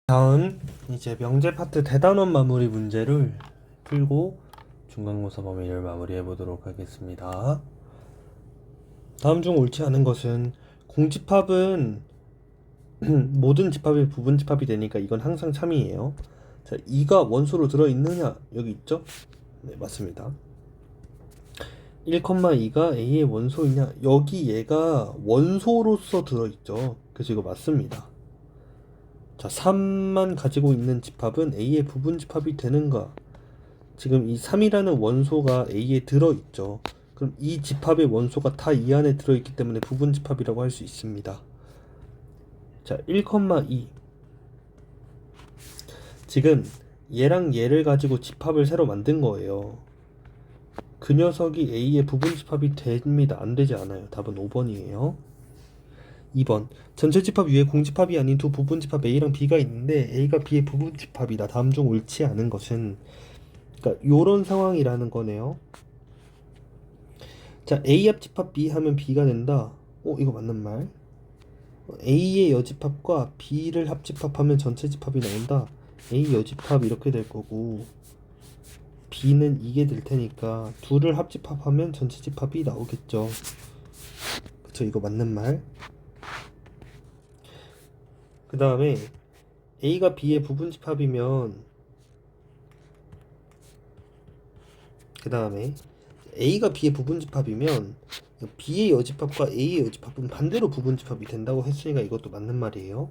다음 이제 명제 파트 대단원 마무리 문제를 풀고 중간고사 범위를 마무리해 보도록 하겠습니다. 다음 중 옳지 않은 것은 공집합은 모든 집합이 부분집합이 되니까 이건 항상 참이에요. 자, 2가 원소로 들어있느냐? 여기 있죠? 네, 맞습니다. 1,2가 A의 원소이냐? 여기 얘가 원소로서 들어있죠. 그래서 이거 맞습니다. 자, 3만 가지고 있는 집합은 A의 부분집합이 되는가? 지금 이 3이라는 원소가 A에 들어있죠. 그럼 이 집합의 원소가 다 이 안에 들어있기 때문에 부분집합이라고 할 수 있습니다. 자, 1,2 지금 얘랑 얘를 가지고 집합을 새로 만든 거예요. 그 녀석이 A의 부분집합이 됩니다. 안 되지 않아요. 답은 5번이에요. 2번 전체 집합 위에 공집합이 아닌 두 부분집합 A랑 B가 있는데 A가 B의 부분집합이다. 다음 중 옳지 않은 것은, 그러니까 요런 상황이라는 거네요. 자, A 합집합 B 하면 B가 된다. 이거 맞는 말. A의 여집합과 B를 합집합하면 전체 집합이 나온다. A 여집합 이렇게 될 거고 B는 이게 될 테니까 둘을 합집합하면 전체 집합이 나오겠죠. 그쵸, 이거 맞는 말. 그 다음에 A가 B의 부분집합이면, 그 다음에 A가 B의 부분집합이면 B의 여집합과 A의 여집합은 반대로 부분집합이 된다고 했으니까 이것도 맞는 말이에요.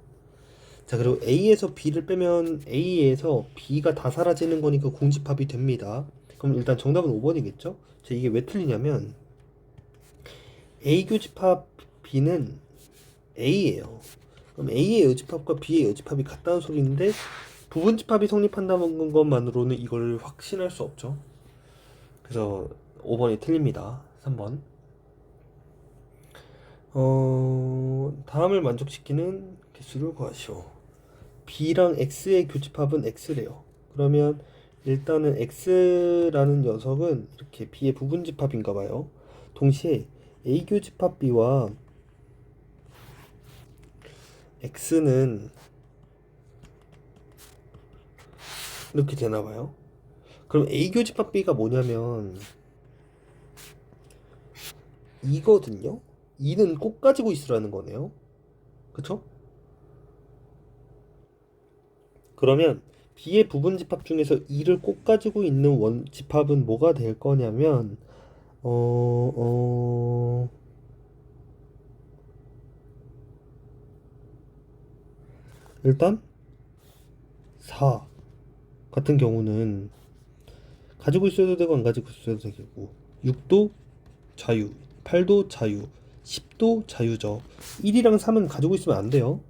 자, 그리고 A에서 B를 빼면 A에서 B가 다 사라지는 거니까 공집합이 됩니다. 그럼 일단 정답은 5번이겠죠? 자, 이게 왜 틀리냐면 A 교집합 B는 A예요. 그럼 A의 여집합과 B의 여집합이 같다는 소리인데 부분집합이 성립한다는 것만으로는 이걸 확신할 수 없죠. 그래서 5번이 틀립니다. 3번. 다음을 만족시키는 개수를 구하시오. B랑 X의 교집합은 X래요. 그러면 일단은 X라는 녀석은 이렇게 B의 부분집합인가 봐요. 동시에 A 교집합 B와 X는 이렇게 되나 봐요. 그럼 A 교집합 B가 뭐냐면 이거든요. 2는 꼭 가지고 있으라는 거네요. 그쵸? 그러면 B의 부분집합 중에서 2를 꼭 가지고 있는 집합은 뭐가 될 거냐면 일단 4 같은 경우는 가지고 있어도 되고 안 가지고 있어도 되고, 6도 자유, 8도 자유, 10도 자유죠. 1이랑 3은 가지고 있으면 안 돼요.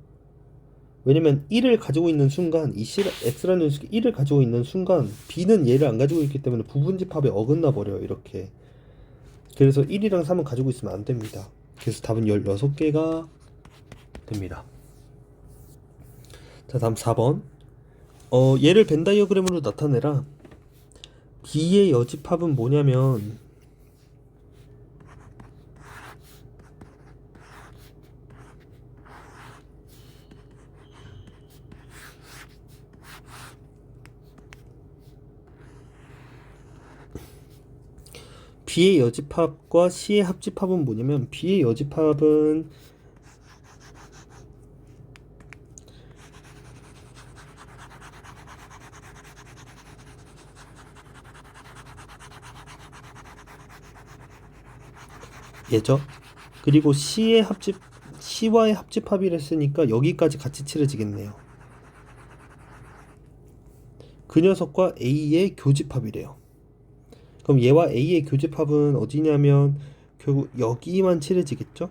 왜냐면 1을 가지고 있는 순간 이 X라는 녀석이 1을 가지고 있는 순간 B는 얘를 안 가지고 있기 때문에 부분집합에 어긋나 버려요. 이렇게. 그래서 1이랑 3은 가지고 있으면 안 됩니다. 그래서 답은 16개가 됩니다. 자, 다음 4번. 얘를 벤 다이어그램으로 나타내라. B의 여집합은 뭐냐면 B의 여집합과 C의 합집합은 뭐냐면 B의 여집합은 얘죠. 그리고 C와의 합집합이랬으니까 여기까지 같이 칠해지겠네요. 그 녀석과 A의 교집합이래요. 그럼 얘와 A의 교집합은 어디냐면 결국 여기만 칠해지겠죠?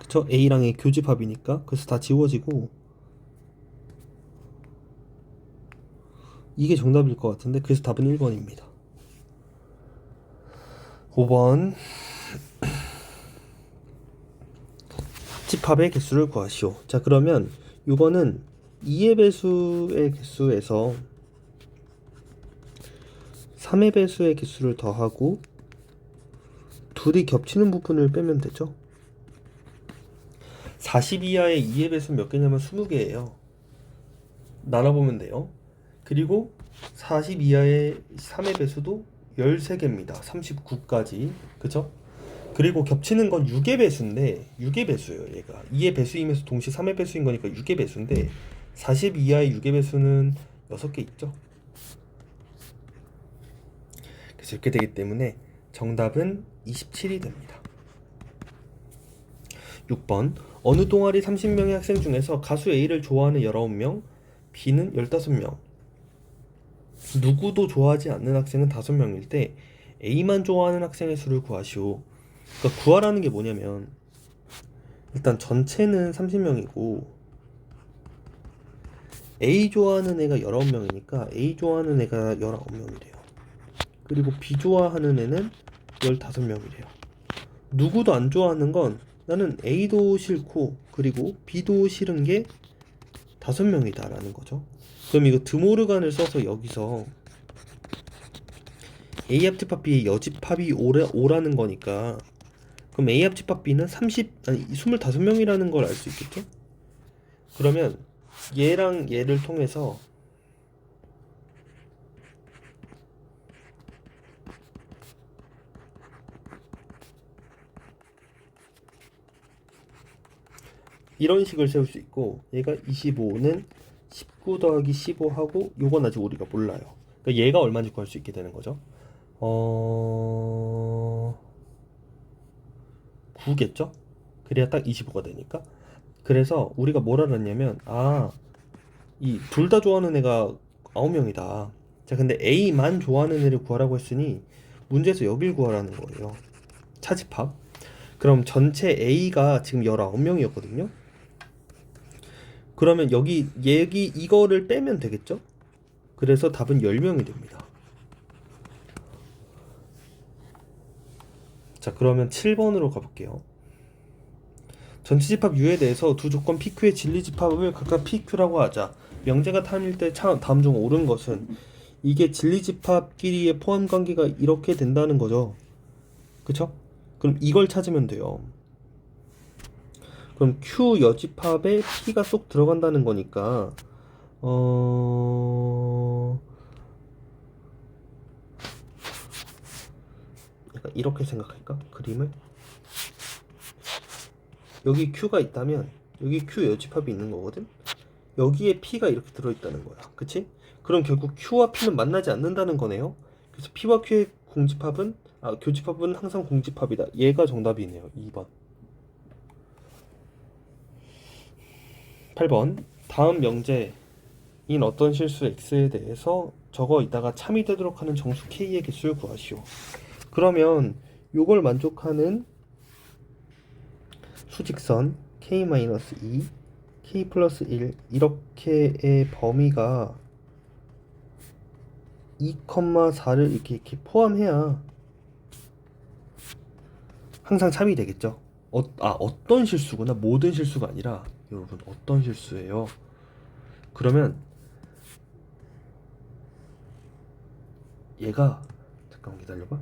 그쵸? A랑의 교집합이니까. 그래서 다 지워지고 이게 정답일 것 같은데, 그래서 답은 1번입니다. 5번. 집합의 개수를 구하시오. 자, 그러면 이거는 2의 배수의 개수에서 3의 배수의 개수를 더하고 둘이 겹치는 부분을 빼면 되죠. 40 이하의 2의 배수는 몇 개냐면 20개예요. 나눠보면 돼요. 그리고 40 이하의 3의 배수도 13개입니다. 39까지. 그쵸? 그리고 겹치는 건 6의 배수인데 6의 배수예요. 얘가 2의 배수이면서 동시에 3의 배수인 거니까 6의 배수인데 40 이하의 6의 배수는 6개 있죠. 그래서 이렇게 되기 때문에 정답은 27이 됩니다. 6번 어느 동아리 30명의 학생 중에서 가수 A를 좋아하는 19명, B는 15명. 누구도 좋아하지 않는 학생은 5명일 때 A만 좋아하는 학생의 수를 구하시오. 그러니까 구하라는 게 뭐냐면 일단 전체는 30명이고 A 좋아하는 애가 19명이니까 A 좋아하는 애가 19명이래요. 그리고 B 좋아하는 애는 15명이래요. 누구도 안 좋아하는 건 나는 A도 싫고 그리고 B도 싫은 게 5명이다 라는 거죠. 그럼 이거 드모르간을 써서 여기서 A 합집합 B의 여집합이 O라는 거니까 그럼 A 합집합 B는 25명이라는 걸 알 수 있겠죠? 그러면 얘랑 얘를 통해서 이런 식을 세울 수 있고 얘가 25는 19 더하기 15하고 요건 아직 우리가 몰라요. 그러니까 얘가 얼마인지 구할 수 있게 되는 거죠. 9겠죠? 그래야 딱 25가 되니까. 그래서 우리가 뭘 알았냐면 이 둘 다 좋아하는 애가 9명이다. 자, 근데 A만 좋아하는 애를 구하라고 했으니 문제에서 여길 구하라는 거예요. 차집합. 그럼 전체 A가 지금 19명이었거든요. 그러면 여기 이거를 빼면 되겠죠? 그래서 답은 10명이 됩니다. 자, 그러면 7번으로 가볼게요. 전체집합 U에 대해서 두 조건 PQ의 진리집합을 각각 PQ라고 하자. 명제가 타임일 때 다음 중 옳은 것은 이게 진리집합끼리의 포함관계가 이렇게 된다는 거죠. 그쵸? 그럼 이걸 찾으면 돼요. 그럼 Q 여집합에 P가 쏙 들어간다는 거니까 약간 이렇게 생각할까? 그림을 여기 Q가 있다면 여기 Q 여집합이 있는 거거든? 여기에 P가 이렇게 들어있다는 거야. 그치? 그럼 결국 Q와 P는 만나지 않는다는 거네요. 그래서 P와 Q의 교집합은 항상 공집합이다. 얘가 정답이네요. 2번. 8번. 다음 명제인 어떤 실수 X에 대해서 적어 있다가 참이 되도록 하는 정수 K의 개수를 구하시오. 그러면 요걸 만족하는 수직선 K-2, K 플러스 1 이렇게의 범위가 2,4를 이렇게 포함해야 항상 참이 되겠죠. 어떤 실수구나. 모든 실수가 아니라 여러분 어떤 실수예요. 그러면 얘가 잠깐 기다려봐.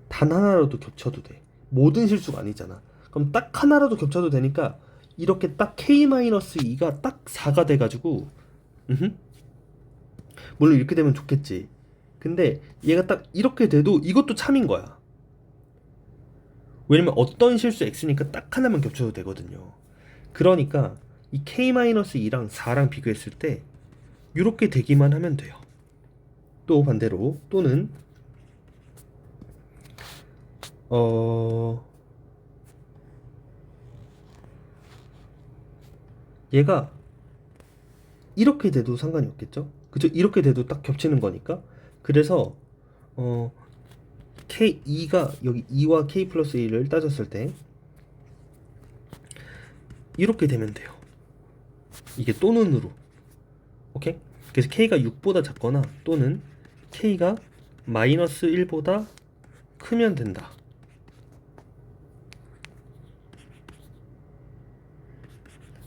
단 하나라도 겹쳐도 돼. 모든 실수가 아니잖아. 그럼 딱 하나라도 겹쳐도 되니까 이렇게 딱 K-2가 딱 4가 돼가지고 물론 이렇게 되면 좋겠지. 근데 얘가 딱 이렇게 돼도 이것도 참인 거야. 왜냐면 어떤 실수 X니까 딱 하나만 겹쳐도 되거든요. 그러니까 이 K-2랑 4랑 비교했을 때 이렇게 되기만 하면 돼요. 또 반대로 또는 얘가 이렇게 돼도 상관이 없겠죠? 그죠? 이렇게 돼도 딱 겹치는 거니까. 그래서 K2가 여기 2와 K 플러스 1을 따졌을 때 이렇게 되면 돼요. 이게 또는으로. 오케이? 그래서 K가 6보다 작거나 또는 K가 마이너스 1보다 크면 된다.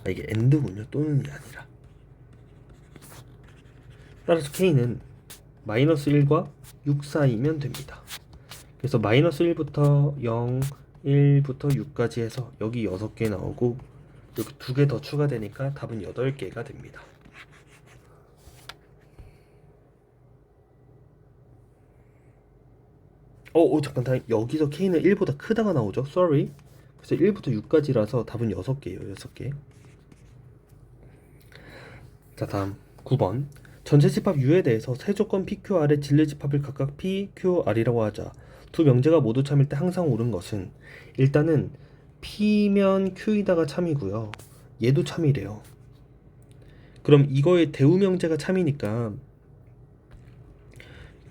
이게 AND군요. 또는이 아니라. 따라서 K는 마이너스 1과 6 사이면 됩니다. 그래서 마이너스 1부터 0, 1부터 6까지 해서 여기 6개 나오고 여기 2개 더 추가되니까 답은 8개가 됩니다. 잠깐, 여기서 K는 1보다 크다가 나오죠? Sorry. 그래서 1부터 6까지라서 답은 6개예요. 6개. 자, 다음 9번. 전체 집합 U에 대해서 세 조건 PQR의 진례 집합을 각각 PQR이라고 하자. 두 명제가 모두 참일 때 항상 옳은 것은, 일단은 P면 Q이다가 참이고요. 얘도 참이래요. 그럼 이거의 대우 명제가 참이니까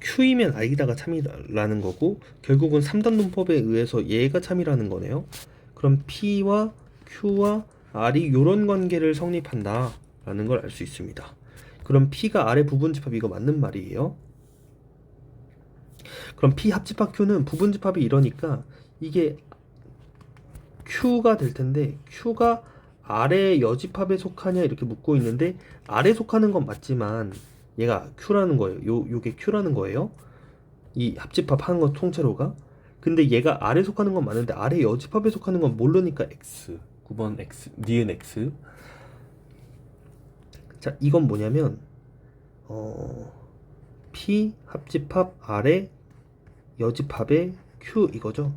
Q이면 I다가 참이라는 거고, 결국은 3단 논법에 의해서 얘가 참이라는 거네요. 그럼 P와 Q와 R이 이런 관계를 성립한다 라는 걸 알 수 있습니다. 그럼 P가 R의 부분집합, 이거 맞는 말이에요. 그럼 P 합집합 Q는 부분집합이 이러니까 이게 Q가 될 텐데, Q가 R의 여집합에 속하냐 이렇게 묻고 있는데, R에 속하는 건 맞지만 얘가 Q라는 거예요. 요게 Q라는 거예요. 이 합집합 하는 거 통째로가. 근데 얘가 R에 속하는 건 맞는데 R의 여집합에 속하는 건 모르니까 X. 9번 X, 니은 X. 자, 이건 뭐냐면 P 합집합 R의 여집합의 Q 이거죠.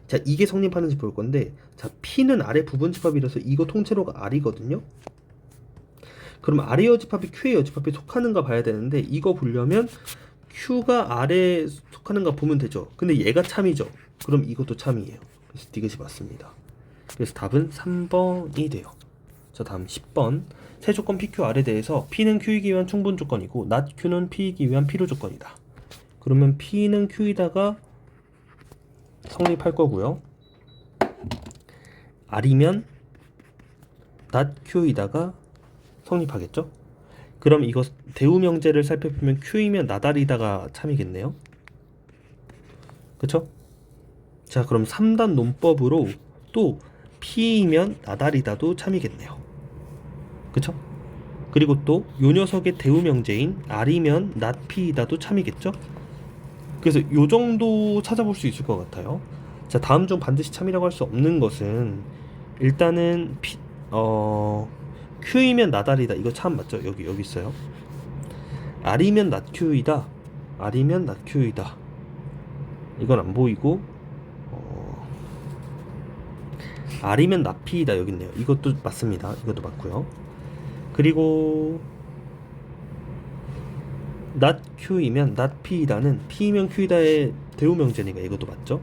자, 이게 성립하는지 볼 건데, 자, P는 R의 부분집합이라서 이거 통째로가 R이거든요. 그럼 R의 여집합이 Q의 여집합에 속하는가 봐야 되는데, 이거 보려면 Q가 R에 속하는가 보면 되죠. 근데 얘가 참이죠. 그럼 이것도 참이에요. 그래서 디귿이 맞습니다. 그래서 답은 3번이 돼요. 자, 다음 10번. 세 조건 PQR에 대해서 P는 Q이기 위한 충분 조건이고 not Q는 P이기 위한 필요 조건이다. 그러면 P는 Q이다가 성립할 거고요. R이면 not Q이다가 성립하겠죠? 그럼 이거 대우 명제를 살펴보면 Q이면 not R이다가 참이겠네요. 그쵸? 자, 그럼 3단 논법으로 또 P이면 not R이다도 참이겠네요. 그쵸? 그리고 또 요 녀석의 대우 명제인 R이면 not P이다도 참이겠죠? 그래서 요 정도 찾아볼 수 있을 것 같아요. 자, 다음 중 반드시 참이라고 할 수 없는 것은, 일단은 Q이면 not R이다. 이거 참 맞죠? 여기 있어요. R이면 not Q이다. R이면 not Q이다. 이건 안 보이고, R이면 not P이다. 여기 있네요. 이것도 맞습니다. 이것도 맞고요. 그리고 not Q이면 not P이다는 P이면 Q이다의 대우 명제니까 이것도 맞죠?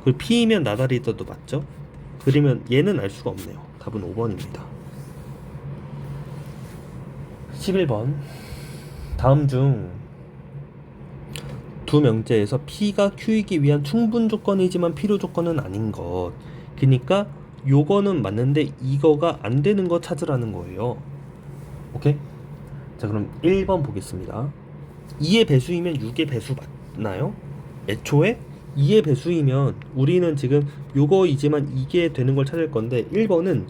그리고 P이면 not R이다도 맞죠? 그러면 얘는 알 수가 없네요. 답은 5번입니다. 11번. 다음 중 두 명제에서 P가 Q이기 위한 충분 조건이지만 필요 조건은 아닌 것. 그러니까 요거는 맞는데 이거가 안 되는 거 찾으라는 거예요. 오케이? 자, 그럼 1번 보겠습니다. 2의 배수이면 6의 배수 맞나요? 애초에 2의 배수이면 우리는 지금 요거이지만 이게 되는 걸 찾을 건데, 1번은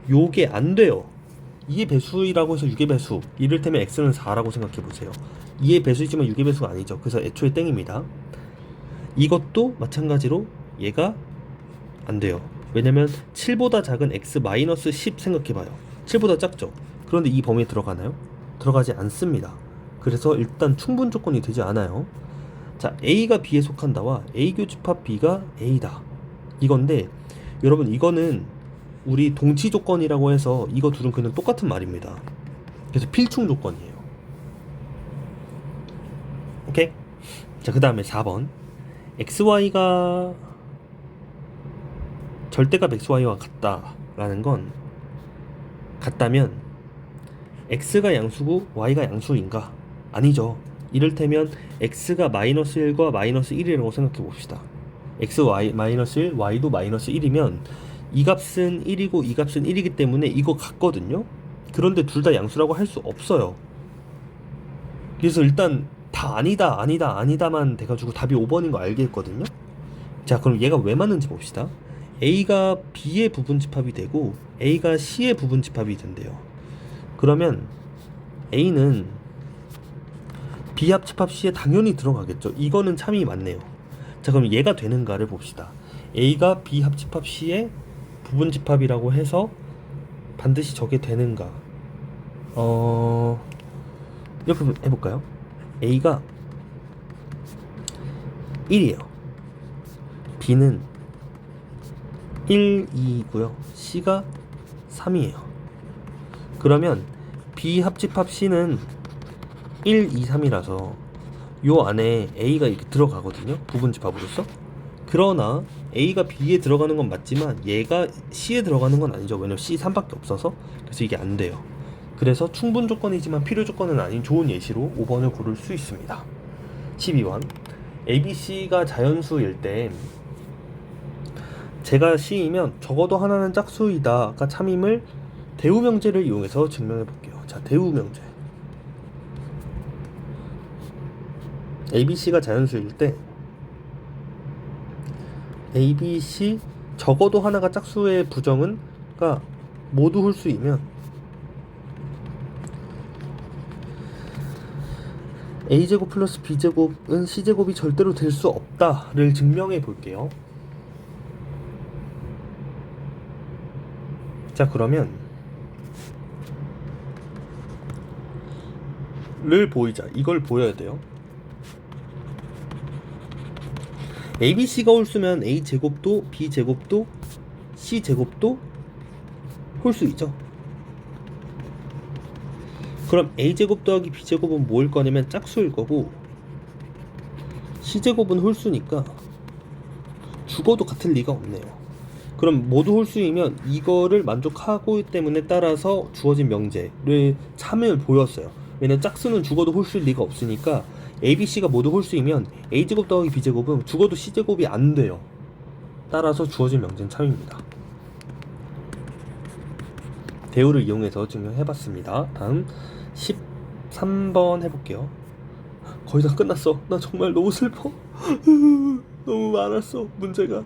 요게 안 돼요. 2의 배수이라고 해서 6의 배수, 이를테면 x는 4라고 생각해 보세요. 2의 배수이지만 6의 배수가 아니죠. 그래서 애초에 땡입니다. 이것도 마찬가지로 얘가 안 돼요. 왜냐면 7보다 작은 x-10 생각해봐요. 7보다 작죠. 그런데 이 범위에 들어가나요? 들어가지 않습니다. 그래서 일단 충분 조건이 되지 않아요. 자, A가 B에 속한다와 A 교집합 B가 A다. 이건데, 여러분 이거는 우리 동치 조건이라고 해서 이거 둘은 그냥 똑같은 말입니다. 그래서 필충 조건이에요. 오케이? 자, 그 다음에 4번. XY가 절대값 XY와 같다라는 건, 같다면 X가 양수고 Y가 양수인가? 아니죠. 이를테면 X가 마이너스 1과 마이너스 1이라고 생각해 봅시다. X, Y, 마이너스 1, Y도 마이너스 1이면 이 값은 1이고 이 값은 1이기 때문에 이거 같거든요. 그런데 둘 다 양수라고 할 수 없어요. 그래서 일단 다 아니다만 돼가지고 답이 5번인 거 알겠거든요. 자, 그럼 얘가 왜 맞는지 봅시다. A가 B의 부분집합이 되고 A가 C의 부분집합이 된대요. 그러면 A는 B합집합 C에 당연히 들어가겠죠. 이거는 참이 맞네요. 자, 그럼 얘가 되는가를 봅시다. A가 B합집합 C의 부분집합이라고 해서 반드시 저게 되는가? 이렇게 해볼까요? A가 1이에요. B는 1, 2고요. C가 3이에요. 그러면 B 합집합 C는 1, 2, 3이라서 요 안에 A가 이렇게 들어가거든요. 부분집합으로서. 그러나 A가 B에 들어가는 건 맞지만 얘가 C에 들어가는 건 아니죠. 왜냐면 C 3밖에 없어서. 그래서 이게 안 돼요. 그래서 충분 조건이지만 필요 조건은 아닌 좋은 예시로 5번을 고를 수 있습니다. 12번. ABC가 자연수일 때 제가 C이면 적어도 하나는 짝수이다가 참임을 대우명제를 이용해서 증명해 볼게요. 자, 대우명제. ABC가 자연수일 때 ABC 적어도 하나가 짝수의 부정은 가 모두 홀수이면 A제곱 플러스 B제곱은 C제곱이 절대로 될 수 없다를 증명해 볼게요. 자, 그러면 를 보이자. 이걸 보여야 돼요. ABC가 홀수면 A제곱도 B제곱도 C제곱도 홀수이죠. 그럼 A제곱 더하기 B제곱은 뭐일 거냐면 짝수일 거고 C제곱은 홀수니까 죽어도 같을 리가 없네요. 그럼 모두 홀수이면 이거를 만족하고 때문에 따라서 주어진 명제를 참을 보였어요. 왜냐면 짝수는 죽어도 홀수일 리가 없으니까 ABC가 모두 홀수이면 A제곱 더하기 B제곱은 죽어도 C제곱이 안 돼요. 따라서 주어진 명제는 참입니다. 대우를 이용해서 증명해봤습니다. 다음 13번 해볼게요. 거의 다 끝났어. 나 정말 너무 슬퍼. 너무 많았어, 문제가.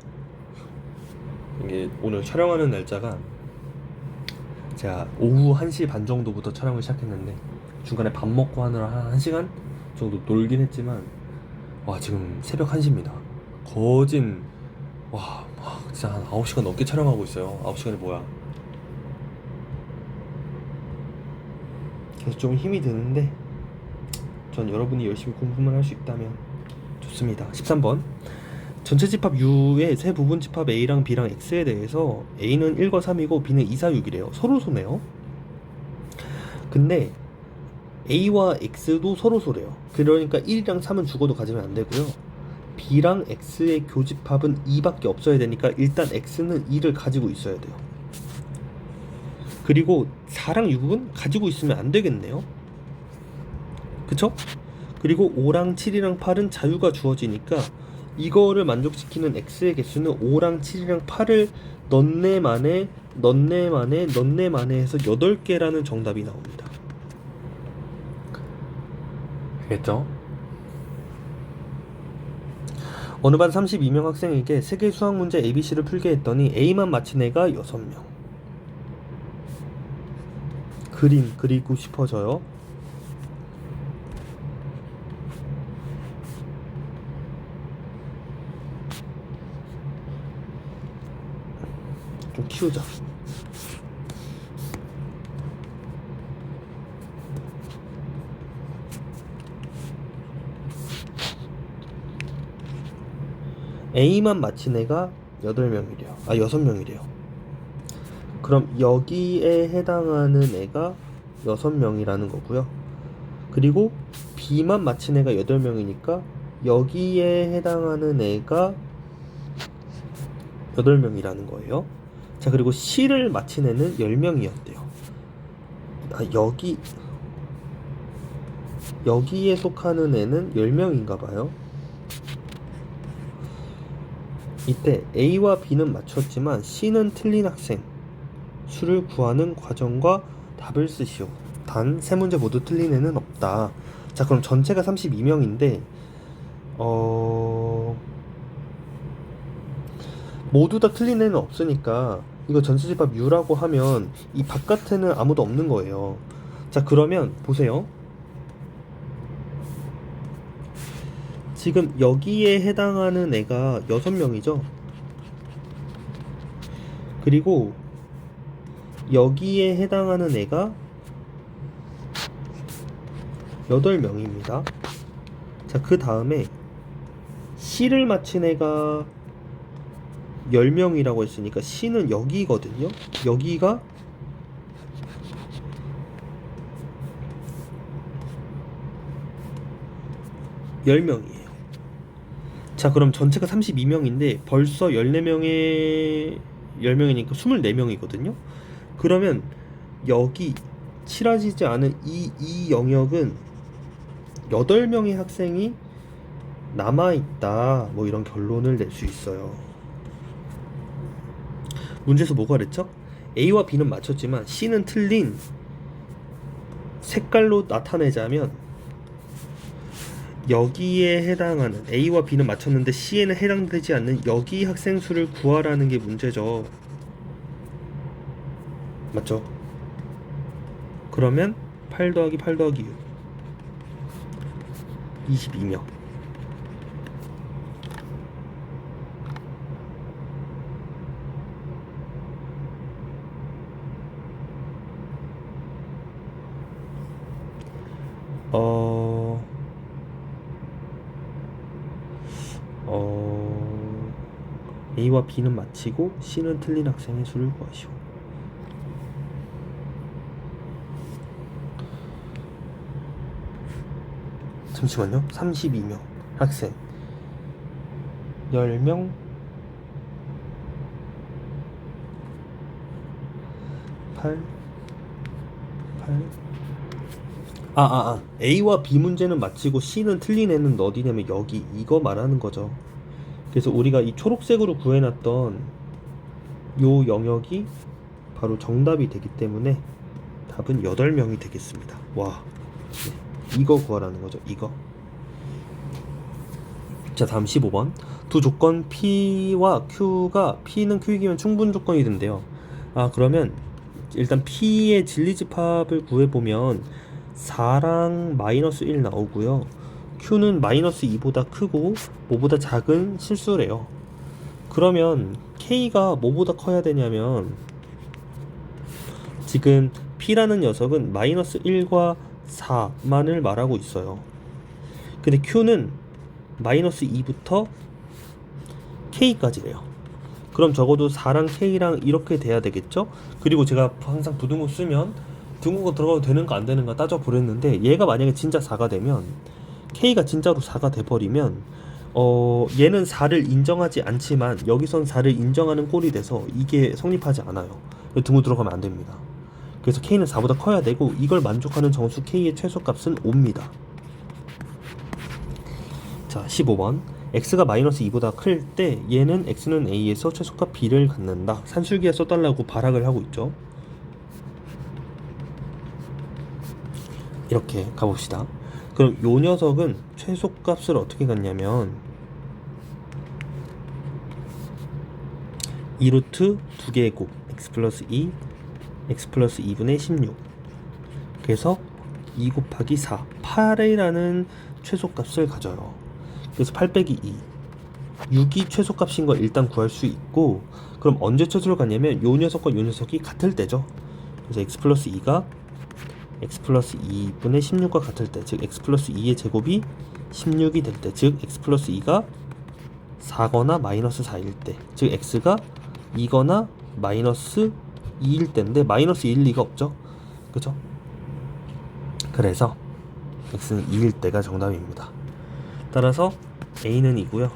이게 오늘 촬영하는 날짜가 제가 오후 1시 반 정도부터 촬영을 시작했는데 중간에 밥 먹고 하느라 한 1시간 정도 놀긴 했지만 와, 지금 새벽 1시입니다. 거진 진짜 한 9시간 넘게 촬영하고 있어요. 9시간이 뭐야. 그래서 좀 힘이 드는데 전 여러분이 열심히 공부만 할 수 있다면 좋습니다. 13번. 전체 집합 U의 세 부분 집합 A랑 B랑 X에 대해서 A는 1과 3이고 B는 2, 4, 6이래요. 서로 소네요. 근데 A와 X도 서로 소래요. 그러니까 1이랑 3은 죽어도 가지면 안 되고요. B랑 X의 교집합은 2밖에 없어야 되니까 일단 X는 2를 가지고 있어야 돼요. 그리고 4랑 6은 가지고 있으면 안 되겠네요. 그쵸? 그리고 5랑 7이랑 8은 자유가 주어지니까 이거를 만족시키는 X의 개수는 5랑 7이랑 8을 넣네 만에 해서 8개라는 정답이 나옵니다. 알겠죠? 어느 반 32명 학생에게 세계 수학 문제 ABC를 풀게 했더니 A만 맞힌 애가 6명. 그림 그리고 싶어져요. 좀 키우자. A만 맞힌 애가 8명이래요. 6명이래요. 그럼 여기에 해당하는 애가 6명이라는 거고요. 그리고 B만 맞힌 애가 8명이니까 여기에 해당하는 애가 8명이라는 거예요. 자, 그리고 C를 맞힌 애는 10명이었대요. 여기에 속하는 애는 10명인가 봐요. 이때 A와 B는 맞췄지만 C는 틀린 학생 수를 구하는 과정과 답을 쓰시오. 단 3문제 모두 틀린 애는 없다. 자, 그럼 전체가 32명인데 모두 다 틀린 애는 없으니까 이거 전체 집합 U라고 하면 이 바깥에는 아무도 없는 거예요. 자, 그러면 보세요. 지금 여기에 해당하는 애가 6명이죠. 그리고 여기에 해당하는 애가 8명입니다. 자, 그 다음에 C를 맞힌 애가 10명이라고 했으니까 C는 여기거든요. 여기가 10명이에요. 자, 그럼 전체가 32명인데 벌써 10명이니까 24명이거든요. 그러면 여기 칠해지지 않은 이 영역은 8명의 학생이 남아있다, 뭐 이런 결론을 낼 수 있어요. 문제에서 뭐가 그랬죠? A와 B는 맞췄지만 C는 틀린 색깔로 나타내자면 여기에 해당하는 A와 B는 맞췄는데 C에는 해당되지 않는 여기 학생 수를 구하라는 게 문제죠. 맞죠? 그러면 8 더하기 8 더하기 6 22명. A와 B는 맞히고 C는 틀린 학생의 수를 구하시오. 잠시만요. 32명 학생 10명 8 A와 B 문제는 맞히고 C는 틀린 애는 어디냐면 여기 이거 말하는 거죠. 그래서 우리가 이 초록색으로 구해놨던 요 영역이 바로 정답이 되기 때문에 답은 8명이 되겠습니다. 와, 네, 이거 구하라는 거죠. 이거. 자, 다음 15번. 두 조건 P와 Q가 P는 Q이기면 충분 조건이 된대요. 그러면 일단 P의 진리집합을 구해보면 4랑 -1 나오고요. Q는 -2보다 크고 뭐보다 작은 실수래요. 그러면 K가 뭐보다 커야 되냐면 지금 P라는 녀석은 -1과 4만을 말하고 있어요. 근데 Q는 -2부터 K까지래요. 그럼 적어도 4랑 K랑 이렇게 돼야 되겠죠? 그리고 제가 항상 부등호 쓰면 등호가 들어가도 되는가 안 되는가 따져보랬는데 얘가 만약에 진짜 4가 되면 K가 진짜로 4가 돼버리면 얘는 4를 인정하지 않지만 여기선 4를 인정하는 꼴이 돼서 이게 성립하지 않아요. 등호 들어가면 안 됩니다. 그래서 K는 4보다 커야 되고 이걸 만족하는 정수 K의 최소값은 5입니다. 자, 15번. x가 -2보다 클 때 얘는 x는 a에서 최소값 b를 갖는다. 산술기에 써달라고 발악을 하고 있죠. 이렇게 가봅시다. 그럼 요 녀석은 최소값을 어떻게 갖냐면 2루트 2개의 곱 x 플러스 2 x 플러스 2분의 16 그래서 2 곱하기 4 8이라는 최소값을 가져요. 그래서 8 빼기 2 6이 최소값인 걸 일단 구할 수 있고, 그럼 언제 최소를 갖냐면 요 녀석과 요 녀석이 같을 때죠. 그래서 x 플러스 2가 x 플러스 2분의 16과 같을 때, 즉 x 플러스 2의 제곱이 16이 될 때, 즉 x 플러스 2가 4거나 마이너스 4일 때, 즉 x가 2거나 마이너스 2일 때인데 마이너스 2일 리가 없죠. 그죠? 그래서 x는 2일 때가 정답입니다. 따라서 a는 2고요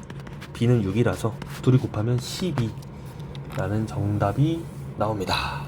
b는 6이라서 둘이 곱하면 12라는 정답이 나옵니다.